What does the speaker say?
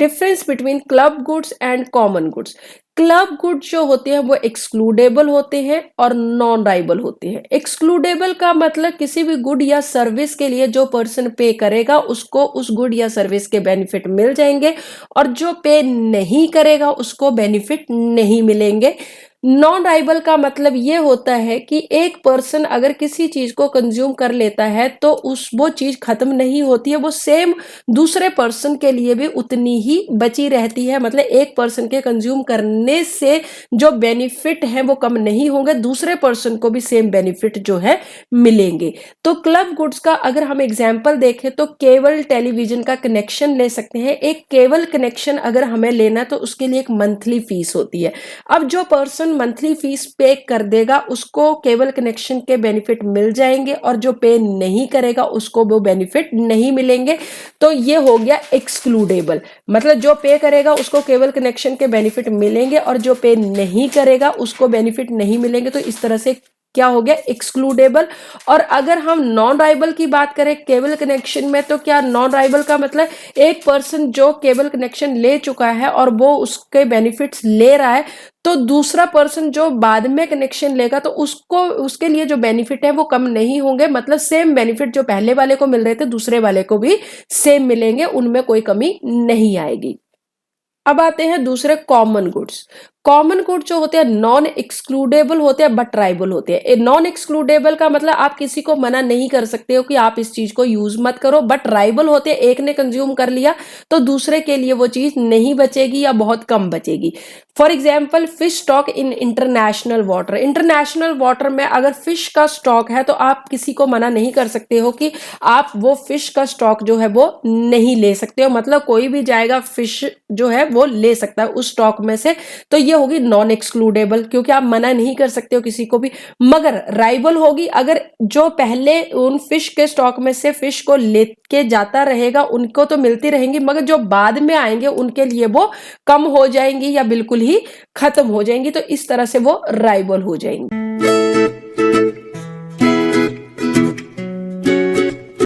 Difference between club goods and common goods. Club goods जो होते हैं वो एक्सक्लूडेबल होते हैं और नॉन राइबल होते हैं। एक्सक्लूडेबल का मतलब किसी भी गुड या सर्विस के लिए जो पर्सन पे करेगा उसको उस गुड या सर्विस के बेनिफिट मिल जाएंगे, और जो पे नहीं करेगा उसको बेनिफिट नहीं मिलेंगे। नॉन राइबल का मतलब ये होता है कि एक पर्सन अगर किसी चीज को कंज्यूम कर लेता है तो वो चीज खत्म नहीं होती है, वो सेम दूसरे पर्सन के लिए भी उतनी ही बची रहती है। मतलब एक पर्सन के कंज्यूम करने से जो बेनिफिट है वो कम नहीं होंगे, दूसरे पर्सन को भी सेम बेनिफिट जो है मिलेंगे। तो क्लब गुड्स का अगर हम एग्जाम्पल देखें तो केबल टेलीविजन का कनेक्शन ले सकते हैं। एक केबल कनेक्शन अगर हमें लेना तो उसके लिए एक मंथली फीस होती है। अब जो पर्सन मंथली फीस पे कर देगा उसको केबल कनेक्शन के बेनिफिट मिल जाएंगे, और जो पे नहीं करेगा उसको वो बेनिफिट नहीं मिलेंगे। तो ये हो गया एक्सक्लूडेबल, मतलब जो पे करेगा उसको केबल कनेक्शन के बेनिफिट मिलेंगे और जो पे नहीं करेगा उसको बेनिफिट नहीं मिलेंगे। तो इस तरह से क्या हो गया, एक्सक्लूडेबल। और अगर हम नॉन राइबल की बात करें केबल कनेक्शन में, तो क्या नॉन राइबल का मतलब एक पर्सन जो केबल कनेक्शन ले चुका है और वो उसके बेनिफिट्स ले रहा है, तो दूसरा पर्सन जो बाद में कनेक्शन लेगा तो उसको उसके लिए जो बेनिफिट है वो कम नहीं होंगे। मतलब सेम बेनिफिट जो पहले वाले को मिल रहे थे दूसरे वाले को भी सेम मिलेंगे, उनमें कोई कमी नहीं आएगी। अब आते हैं दूसरे कॉमन गुड्स। कॉमन गुड जो होते हैं नॉन एक्सक्लूडेबल होते हैं बट ट्राइबल होते हैं। नॉन एक्सक्लूडेबल का मतलब आप किसी को मना नहीं कर सकते हो कि आप इस चीज को यूज मत करो, बट ट्राइबल होते हैं एक ने कंज्यूम कर लिया तो दूसरे के लिए वो चीज नहीं बचेगी या बहुत कम बचेगी। For example fish stock in international water. International water में अगर फिश का स्टॉक है तो आप किसी को मना नहीं कर सकते हो कि आप वो फिश का स्टॉक जो है वो नहीं ले सकते हो। मतलब कोई भी जाएगा फिश जो है वो ले सकता है उस स्टॉक में से। तो ये होगी नॉन एक्सक्लूडेबल, क्योंकि आप मना नहीं कर सकते हो किसी को भी। मगर राइबल होगी अगर जो पहले उन फिश के स्टॉक में से फिश को लेके जाता रहेगा उनको तो मिलती रहेंगी, मगर जो बाद में आएंगे उनके लिए वो कम हो जाएंगी या बिल्कुल ही खत्म हो जाएंगी। तो इस तरह से वो राइबल हो जाएंगी।